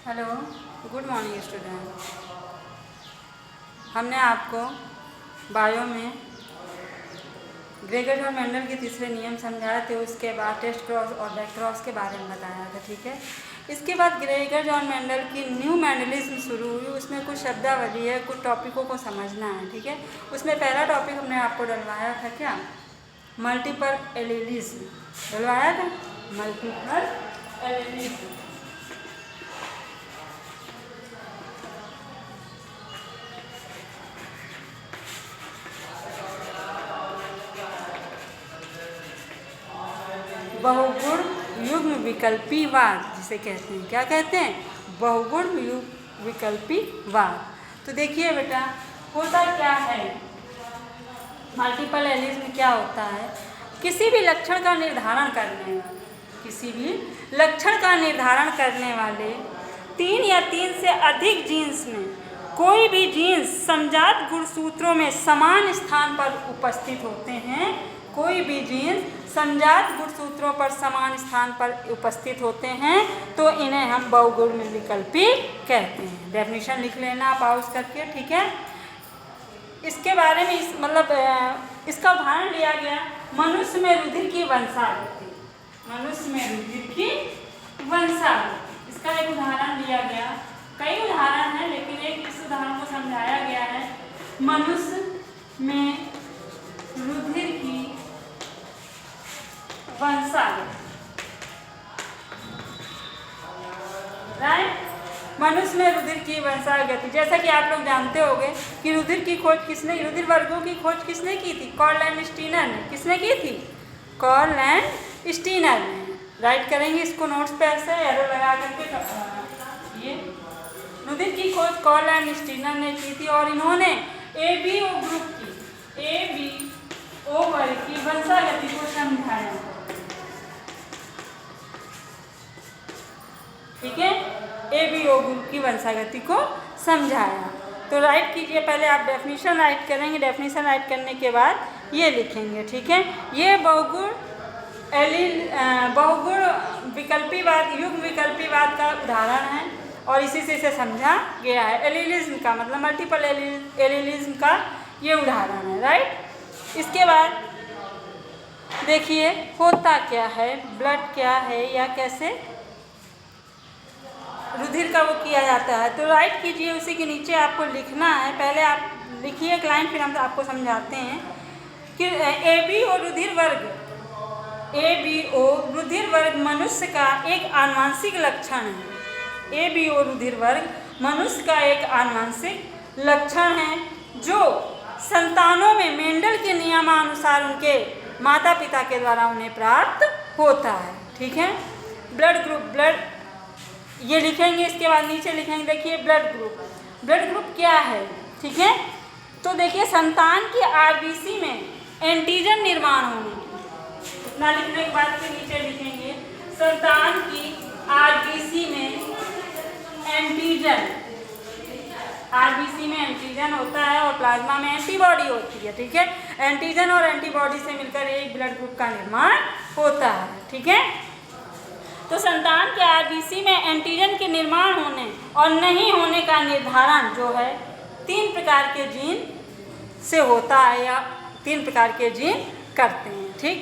Hello, good morning student. हमने आपको bio में ग्रेगर और मेंडल के तीसरे नियम समझाए थे। उसके बाद टेस्ट क्रॉस और बैक क्रॉस के बारे में बताया था, ठीक है। इसके बाद ग्रेगर जॉन मेंडल की न्यू मेंडलिज्म शुरू हुई। उसमें कुछ शब्दावली है, कुछ टॉपिकों को समझना है, ठीक है। उसमें पहला टॉपिक हमने आपको डलवाया था क्या, मल्टीपल एलिलिज्म डलवाया था। मल्टीपल एलिलिज्म बहुगुण युग्म विकल्पीवाद जिसे कहते हैं, क्या कहते हैं, बहुगुण विकल्पीवाद। तो देखिए बेटा, होता क्या है, मल्टीपल एलिज्म क्या होता है, किसी भी लक्षण का निर्धारण करने वाले 3 या 3 से अधिक जीन्स में कोई भी जीन्स समजात गुणसूत्रों में समान स्थान पर उपस्थित होते हैं। कोई भी जीन्स समजात गुणसूत्रों पर समान स्थान पर उपस्थित होते हैं तो इन्हें हम बहुगुण विकल्पी कहते हैं। डेफिनेशन लिख लेना पॉज करके, ठीक है। इसके बारे में इसका उदाहरण लिया गया मनुष्य में रुधिर की वंशावृत्ति। इसका एक उदाहरण लिया गया, कई उदाहरण हैं लेकिन एक इस उदाहरण को समझाया गया है। मनुष्य में रुधिर की वंशावृत्ति, राइट। मनुष्य में रुधिर की वंशावृत्ति, जैसा कि आप लोग जानते होंगे कि रुधिर वर्गों की खोज किसने की थी, कार्ल एंड स्टीनर ने। किसने की थी, कार्ल एंड स्टीनर ने। राइट करेंगे इसको नोट्स पे ऐसे एरो लगा करके। ये रुधिर की खोज कार्ल एंड स्टीनर ने की थी और इन्होंने एबीओ ग्रुप की, एबीओ वर्ग की वंशावृत्ति को समझाया, ठीक है। एबीओ ग्रुप की वंशावृत्ति को समझाया। तो राइट कीजिए, पहले आप डेफिनेशन राइट करेंगे, डेफिनेशन राइट करने के बाद ये लिखेंगे, ठीक है। ये बहुगुण विकल्पीवाद, युग्म विकल्पीवाद का उदाहरण है और इसी से इसे समझा गया है। एलिलिज्म का मतलब मल्टीपल एलिलिज्म का ये उदाहरण है, राइट। इसके बाद देखिए होता क्या है, ब्लड क्या है या कैसे रुधिर का वो किया जाता है। तो राइट कीजिए, उसी के नीचे आपको लिखना है। पहले आप लिखिए एक लाइन, फिर हम आपको समझाते हैं कि एबीओ रुधिर वर्ग मनुष्य का एक आनुवंशिक लक्षण है। एबीओ रुधिर वर्ग मनुष्य का एक आनुवंशिक लक्षण है जो संतानों में मेंडल के नियमानुसार उनके माता पिता के द्वारा उन्हें प्राप्त होता है, ठीक है। ब्लड ये लिखेंगे, इसके बाद नीचे लिखेंगे, देखिए ब्लड ग्रुप क्या है, ठीक है। तो देखिए संतान की आरबीसी में एंटीजन निर्माण होने की, इतना लिखने के बाद फिर नीचे लिखेंगे संतान की आरबीसी में एंटीजन होता है और प्लाज्मा में एंटीबॉडी होती है, ठीक है। एंटीजन और एंटीबॉडी से मिलकर एक ब्लड ग्रुप का निर्माण होता है, ठीक है। तो संतान के आरबीसी में एंटीजन के निर्माण होने और नहीं होने का निर्धारण जो है 3 प्रकार के जीन से होता है या 3 प्रकार के जीन करते हैं, ठीक।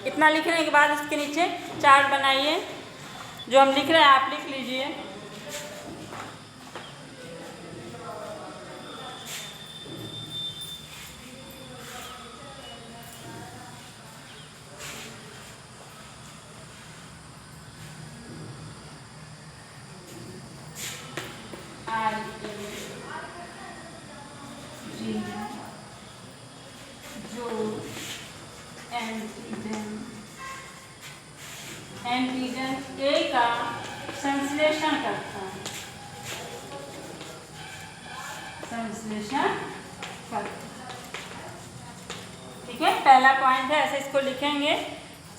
इतना लिखने के बाद इसके नीचे चार्ट बनाइए, जो हम लिख रहे हैं आप लिख लीजिए। जो एंटीजन ए का संश्लेषण करता है, ठीक है। पहला पॉइंट है, ऐसे इसको लिखेंगे,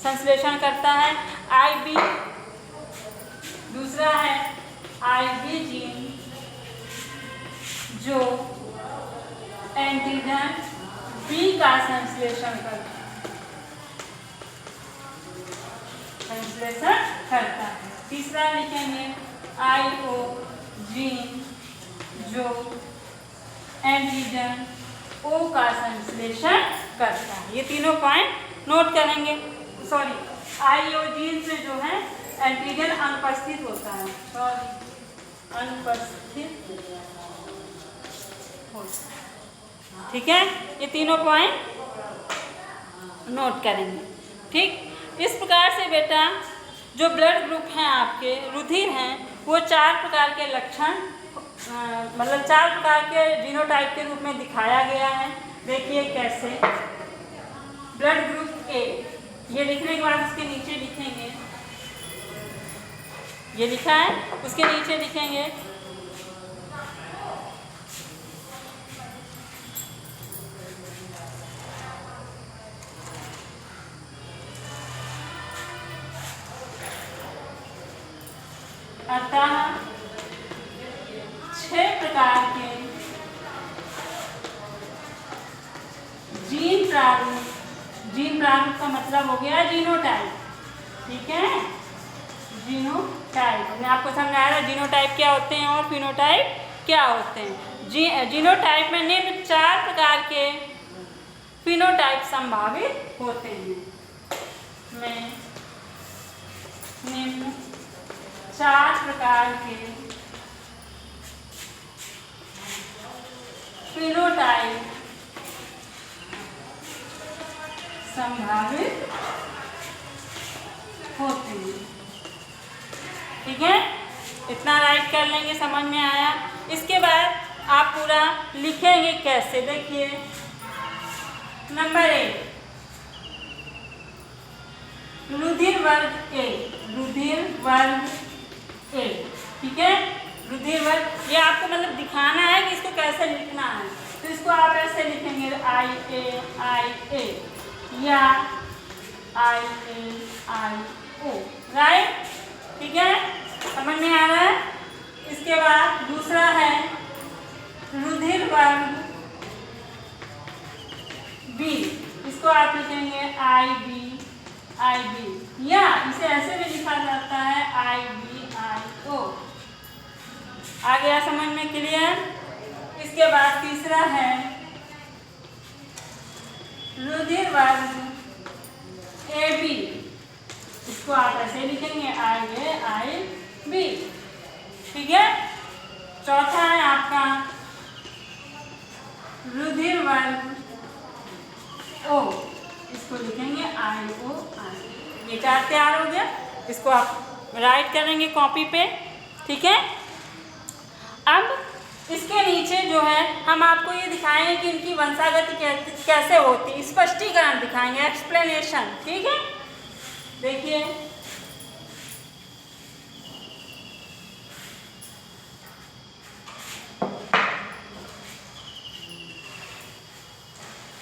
संश्लेषण करता है आईबी। दूसरा है आईबी जीन जो एंटीजन बी का संश्लेषण करता है। तीसरा लिखेंगे IO जीन जो एंटीजन O का संश्लेषण करता है। ये तीनों पॉइंट नोट करेंगे। सॉरी, IO जीन से जो है एंटीजन अनुपस्थित होता है, अनुपस्थित होता है। ठीक है, ये तीनों पॉइंट नोट करेंगे। ठीक, इस प्रकार से बेटा जो ब्लड ग्रुप हैं आपके रुधिर हैं, वो 4 प्रकार के लक्षण मतलब 4 प्रकार के जीनोटाइप के रूप में दिखाया गया है। देखिए कैसे। ब्लड ग्रुप ए, ये लिखने के बाद उसके नीचे लिखेंगे, ये लिखा है, उसके नीचे लिखेंगे अतः 6 प्रकार के जीन प्रारूप। जीन प्रारूप का मतलब हो गया जीनोटाइप। ठीक है, जीनोटाइप हमने आपको समझाया था जीनोटाइप क्या होते हैं और फिनोटाइप क्या होते हैं। जीनोटाइप में निम्न 4 प्रकार के फिनोटाइप संभावित होते हैं। में निम्न 4 प्रकार के फिनोटाइप संभावित होते हैं। ठीक है, इतना राइट कर लेंगे, समझ में आया। इसके बाद आप पूरा लिखेंगे कैसे, देखिए। नंबर 1, रुधिर वर्ग ए, रुधिर वर्ग ए। ठीक है, रुधिर वर्ग, ये आपको मतलब दिखाना है कि इसको कैसे लिखना है। तो इसको आप ऐसे लिखेंगे IA या IAIO, राइट। ठीक है, समझ में आ रहा है। इसके बाद दूसरा है रुधिर वर्ग बी, इसको आप लिखेंगे IB या इसे ऐसे भी लिखा जाता है IBIO। आ गया समझ में, क्लियर। इसके बाद तीसरा है रुधिर वर्ग AB, इसको आप ऐसे लिखेंगे IAIB। ठीक है, चौथा है आपका रुधिर वर्ग O, इसको लिखेंगे IOI। ये 4 तैयार हो गया, इसको आप राइट करेंगे कॉपी पे। ठीक है, अब इसके नीचे जो है हम आपको ये दिखाएंगे कि इनकी वंशागति कैसे होती, स्पष्टीकरण दिखाएंगे, एक्सप्लेनेशन। ठीक है, देखिए।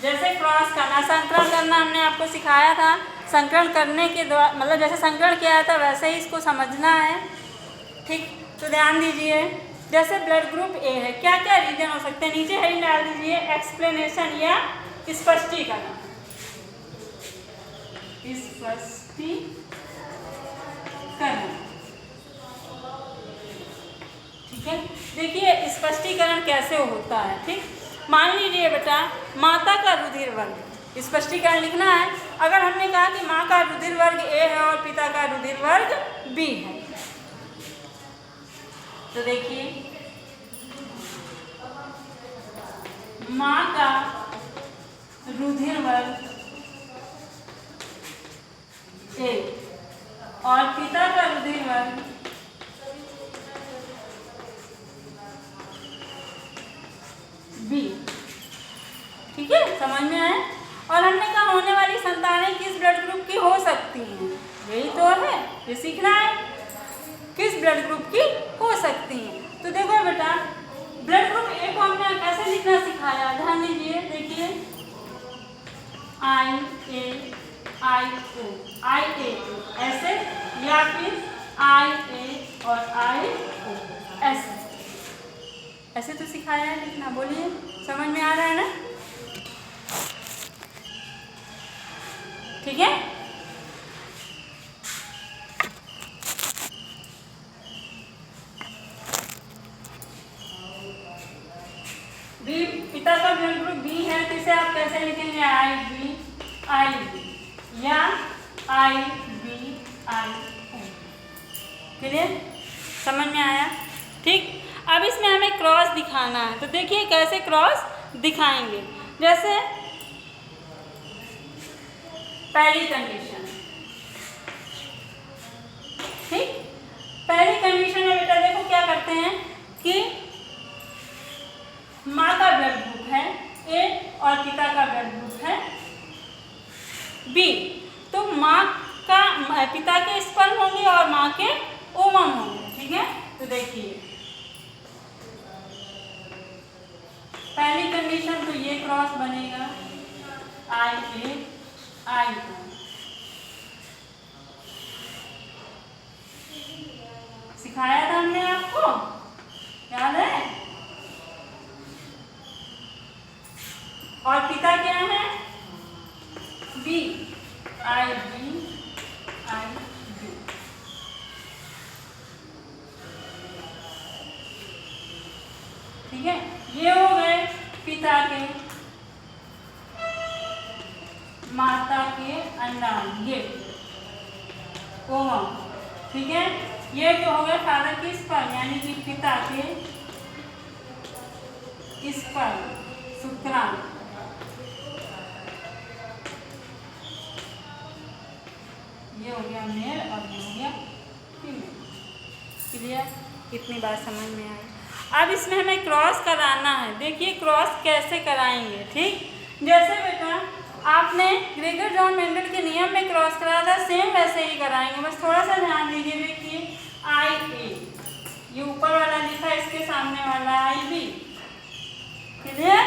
जैसे क्रॉस करना, संकरण करना हमने आपको सिखाया था। संकरण करने के द्वारा मतलब जैसे संकरण किया था वैसे ही इसको समझना है। ठीक, तो ध्यान दीजिए। जैसे ब्लड ग्रुप ए है, क्या क्या रीजन हो सकते हैं, नीचे हेडिंग डाल दीजिए एक्सप्लेनेशन या स्पष्टीकरण। स्पष्टीकरण, ठीक है। देखिए स्पष्टीकरण कैसे होता है। ठीक, मान लीजिए बेटा माता का रुधिर वर्ग, स्पष्टीकरण लिखना है। अगर हमने कहा कि माँ का रुधिर वर्ग ए है और पिता का रुधिर वर्ग बी है, तो देखिए माँ का रुधिर वर्ग ए और पिता का रुधिर वर्ग बी। ठीक है, समझ में आया। और हमने कहा होने वाली संतानें किस ब्लड ग्रुप की हो सकती हैं, यही तो है, ये सीखना है किस ब्लड ग्रुप की हो सकती हैं। तो देखो बेटा ब्लड ग्रुप ए को हमने कैसे लिखना सिखाया, ध्यान दीजिए। देखिए IAIO ऐसे, या फिर IA और IO ऐसे, ऐसे तो सिखाया है लिखना। बोलिए, समझ में आ रहा है ना। ठीक है, पिता का ब्लड ग्रुप बी है तो इसे आप कैसे लिखेंगे? आई बी या आई बी आई ओ। क्लियर? समझ में आया? ठीक। अब इसमें हमें क्रॉस दिखाना है, तो देखिए कैसे क्रॉस दिखाएंगे। जैसे पहली कंडीशन, ठीक, पहली कंडीशन में बेटा देखो क्या करते हैं कि माँ का ब्लड ग्रुप है ए और पिता का ब्लड ग्रुप है बी, तो माँ का पिता के स्पर्म होंगे और माँ के ओवम होंगे। ठीक है, तो देखिए पहली कंडीशन तो ये क्रॉस बनेगा आई ए आई ओ। सिखाया था हमने आपको, याद है? और पिता क्या है? B I B I B. ठीक है, ये हो गए पिता के माता के अंडाणु, ये ओवम। ठीक है, ये तो हो गए फादर की स्पर्म यानी कि पिता के स्पर्म शुक्राणु। ये हो गया मेल और ये हो गया फीमेल। क्लियर? कितनी बार समझ में आई? अब इसमें हमें क्रॉस कराना है। देखिए क्रॉस कैसे कराएंगे। ठीक, जैसे बेटा आपने ग्रेगर जॉन मेंडल के नियम में क्रॉस कराया था, सेम वैसे ही कराएंगे। बस थोड़ा सा ध्यान दीजिए। देखिए आई ए, ये ऊपर वाला लिखा है, इसके सामने वाला आई बी। क्लियर?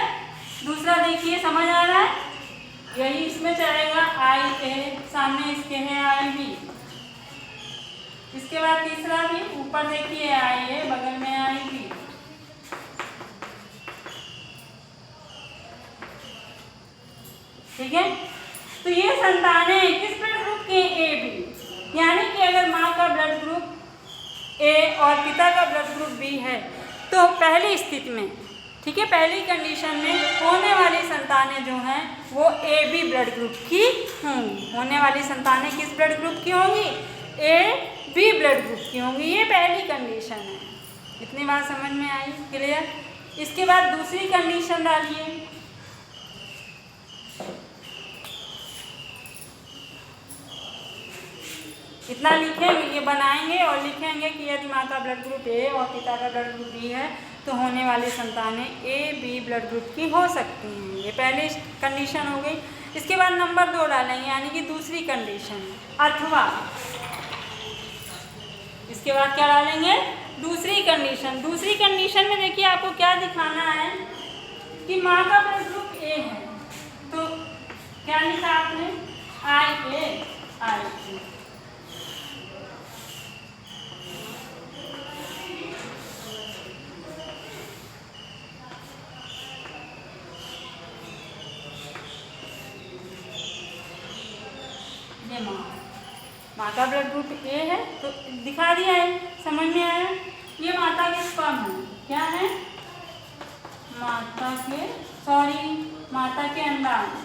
दूसरा देखिए, समझ आ रहा है? यही इसमें चलेगा, आई ए सामने इसके है आई बी। इसके बाद तीसरा भी ऊपर देखिए आई ए, बगल में आई बी। ठीक है, तो ये संतानें किस ब्लड ग्रुप के? A B. यानी कि अगर माँ का ब्लड ग्रुप ए और पिता का ब्लड ग्रुप बी है तो पहली स्थिति में, ठीक है, पहली कंडीशन में होने वाली संतानें जो हैं वो ए बी ब्लड ग्रुप की होंगी। होने वाली संतानें किस ब्लड ग्रुप की होंगी? ए बी ब्लड ग्रुप की होंगी। ये पहली कंडीशन है। इतनी बात समझ में आई? क्लियर? इसके बाद दूसरी कंडीशन डालिए। इतना लिखेंगे, ये बनाएंगे और लिखेंगे कि यदि माँ का ब्लड ग्रुप ए और पिता का ब्लड ग्रुप बी है तो होने वाली संतानें ए बी ब्लड ग्रुप की हो सकती हैं। ये पहली कंडीशन हो गई। इसके बाद नंबर 2 डालेंगे यानी कि दूसरी कंडीशन, अथवा इसके बाद क्या डालेंगे? दूसरी कंडीशन। दूसरी कंडीशन में देखिए आपको क्या दिखाना है कि माँ का ब्लड ग्रुप ए है, तो क्या लिखा आपने? आई ए आई बी। माँ का ब्लड ग्रुप ए है तो दिखा दिया है, समझ में आया? ये माता के स्पर्म है। क्या है? माता के अंडाणु।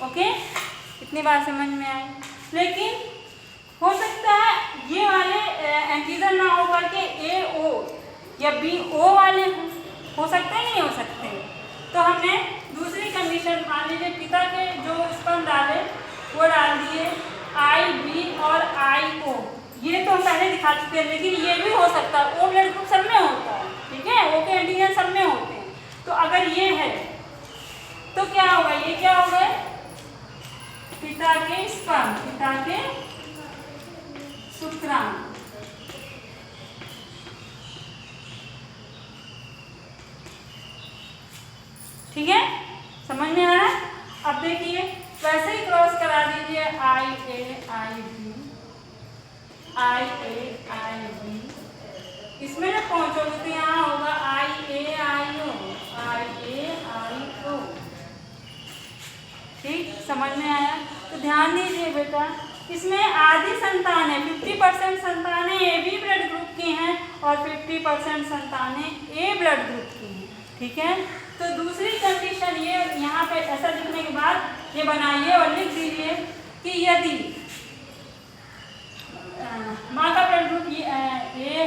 ओके, इतनी बार समझ में आई। लेकिन हो सकता है ये वाले एंटीजन ना होकर के ए ओ या बी ओ वाले हो सकते हैं, नहीं हो सकते? तो हमने दूसरी कंडीशन, मान लीजिए पिता के जो स्पर्म डाले वो डाल दिए आई बी और आई ओ। ये तो हम पहले दिखा चुके हैं, लेकिन ये भी हो सकता है। ओ ब्लड ग्रुप सब में होता है, ठीक है, ओ के एंटीजन सब में होते हैं। तो अगर ये है तो क्या होगा? ये क्या हो गए? पिता के स्पर्म, पिता के शुक्राणु। ठीक है, समझ में आ रहा है? अब देखिए वैसे ही क्रॉस करा दीजिए आई ए आई बी, आई ए आई बी। इसमें जब पहुंचोगे तो यहाँ होगा आई ए आई ओ, आई ए आई ओ। ठीक, समझ में आया? तो ध्यान दीजिए बेटा, इसमें आधी संतानें 50% संतानें ए बी ब्लड ग्रुप की हैं और 50% संतानें ए ब्लड ग्रुप की हैं। ठीक है, तो दूसरी कंडीशन ये यहाँ पे ऐसा लिखने के बाद ये बनाइए और लिख दीजिए कि यदि माँ का ब्लड ग्रुप ए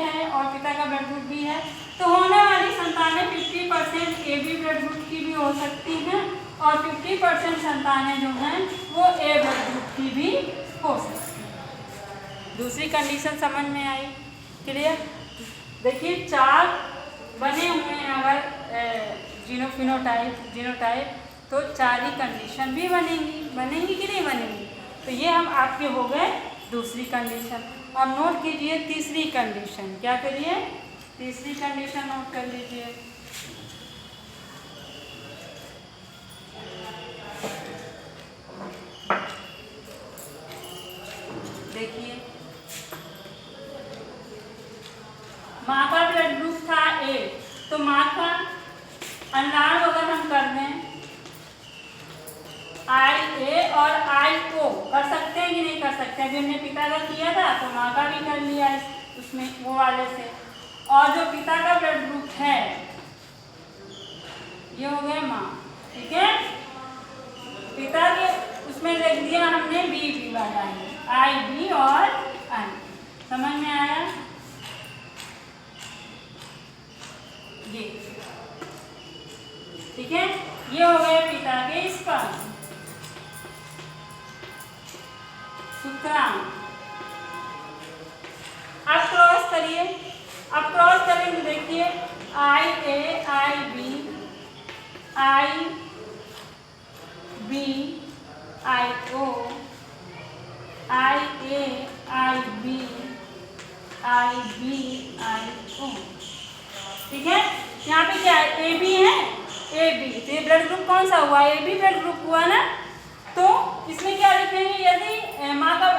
है और पिता का ब्लड ग्रुप बी है तो होने वाली संतानें 50% ए बी ब्लड ग्रुप की भी हो सकती हैं और 50% संतानें जो हैं वो ए ब्लड ग्रुप की भी हो सकती हैं। दूसरी कंडीशन समझ में आई? क्लियर? देखिए चार बने हुए हैं अगर जीनोटाइप तो चार ही कंडीशन भी बनेंगी कि नहीं बनेंगी? तो ये हम आपके हो गए दूसरी कंडीशन। अब नोट कीजिए तीसरी कंडीशन। क्या करिए? तीसरी कंडीशन नोट कर लीजिए। देखिए माँ का ब्लड ग्रुप था ए, तो माँ का अनुनाद अगर हम कर दें IA और IO कर सकते हैं कि नहीं कर सकते? अभी हमने पिता का किया था तो माँ का भी कर लिया उसमें वो वाले से। और जो पिता का ब्लड ग्रुप है ये हो गया माँ। ठीक है, पिता के उसमें लिख दिया हमने बी वाला IB और I। समझ में आया? ये ठीक है, ये हो गए पिता के स्पर्म शुक्राणु। अब क्रॉस करिए। अब क्रॉस करेंगे, देखिए IA IB IB IO IA IB IB IO। ठीक है, यहाँ पे क्या है? AB है, AB तो ये ब्लड ग्रुप कौन सा हुआ? AB ब्लड ग्रुप हुआ ना। तो इसमें क्या लिखेंगे? यदि माँ का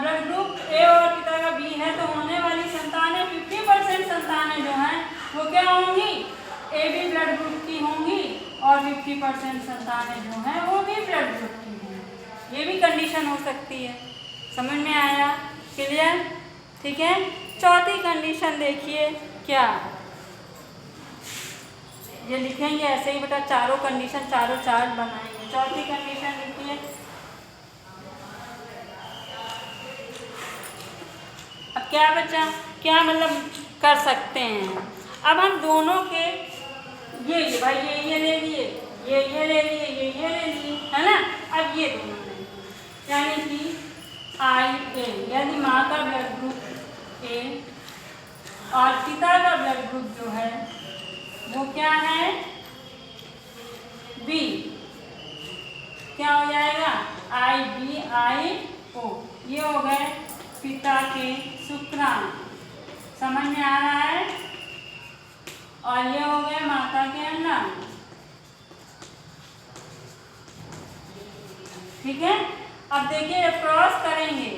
ब्लड ग्रुप ए और पिता का बी है तो होने वाली संतानें 50% संतानें जो हैं वो क्या होंगी? AB ब्लड ग्रुप की होंगी और 50% संतानें जो हैं वो भी ब्लड ग्रुप की होंगी। ये भी कंडीशन हो सकती है। समझ में आया? क्लियर? ठीक है, चौथी कंडीशन देखिए क्या ये लिखेंगे ऐसे ही बेटा, चारों कंडीशन चारों चार्ट बनाएंगे। चौथी कंडीशन लिखिए। अब क्या बचा? क्या मतलब कर सकते हैं? अब हम दोनों के ये भाई ये ले लिए, ये ले लिए, ये ले लिए, है ना। अब ये दोनों ले, यानी कि IA यदि माँ का ब्लड ग्रुप ए और पिता का ब्लड ग्रुप जो है वो क्या है? बी। क्या हो जाएगा? IB IO। ये हो गए पिता के शुक्राणु। समझ में आ रहा है? और ये हो गए माता के अंडाणु। ठीक है, अब देखिए क्रॉस करेंगे।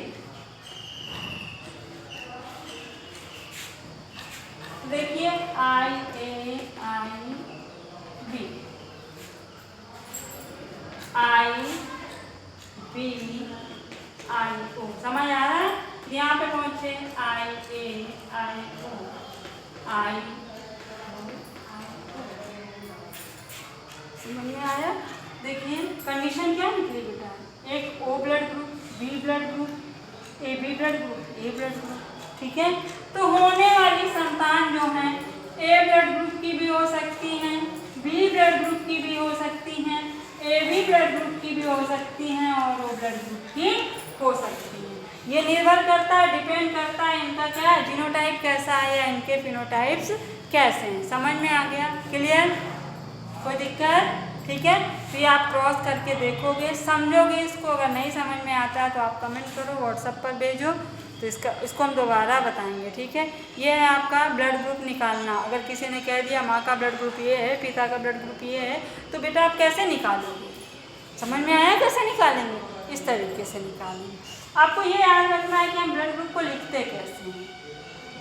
देखिए IA IB IB IO। समझ आ रहा है? यहाँ पे पहुंचे IA IO I। समझ में आया? देखिए कंडीशन क्या निकली बेटा? एक O blood group, B blood group, AB blood group, A blood group. ठीक है, तो होने वाली संतान जो है A ब्लड ग्रुप की भी हो सकती हैं, B ब्लड ग्रुप की भी हो सकती हैं, AB ब्लड ग्रुप की भी हो सकती हैं और O ब्लड ग्रुप की हो सकती हैं। ये निर्भर करता है, डिपेंड करता है इनका क्या है, जीनोटाइप कैसा है या इनके फिनोटाइप्स कैसे हैं। समझ में आ गया? क्लियर? कोई दिक्कत? ठीक है, तो ये आप क्रॉस करके देखोगे, समझोगे इसको। अगर नहीं समझ में आता है तो आप कमेंट करो, व्हाट्सएप पर भेजो, तो इसको हम दोबारा बताएंगे। ठीक है, ये है आपका ब्लड ग्रुप निकालना। अगर किसी ने कह दिया माँ का ब्लड ग्रुप ये है, पिता का ब्लड ग्रुप ये है, तो बेटा आप कैसे निकालोगे? समझ में आया कैसे निकालेंगे? इस तरीके से निकालेंगे। आपको ये याद रखना है कि हम ब्लड ग्रुप को लिखते कैसे हैं।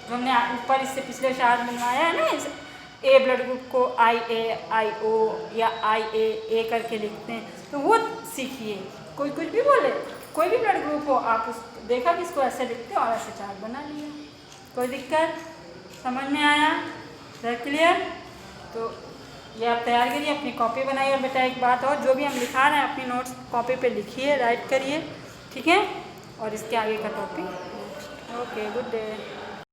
जो हमने ऊपर इससे पिछले चार्ट बनवाया है ना, ए ब्लड ग्रुप को IA IO या IA करके लिखते हैं, तो वो सीखिए। कोई कुछ भी बोले, कोई भी ब्लड ग्रुप हो, आप उस देखा कि इसको ऐसे लिखते हैं और ऐसे चार्ट बना लिया। कोई दिक्कत? समझ में आया? क्लियर? तो ये आप तैयार करिए, अपनी कॉपी बनाइए। और बेटा एक बात और, जो भी हम लिखा रहे हैं अपनी नोट्स कॉपी पे लिखिए, राइट करिए, ठीक है? और इसके आगे का टॉपिक। Okay, good day.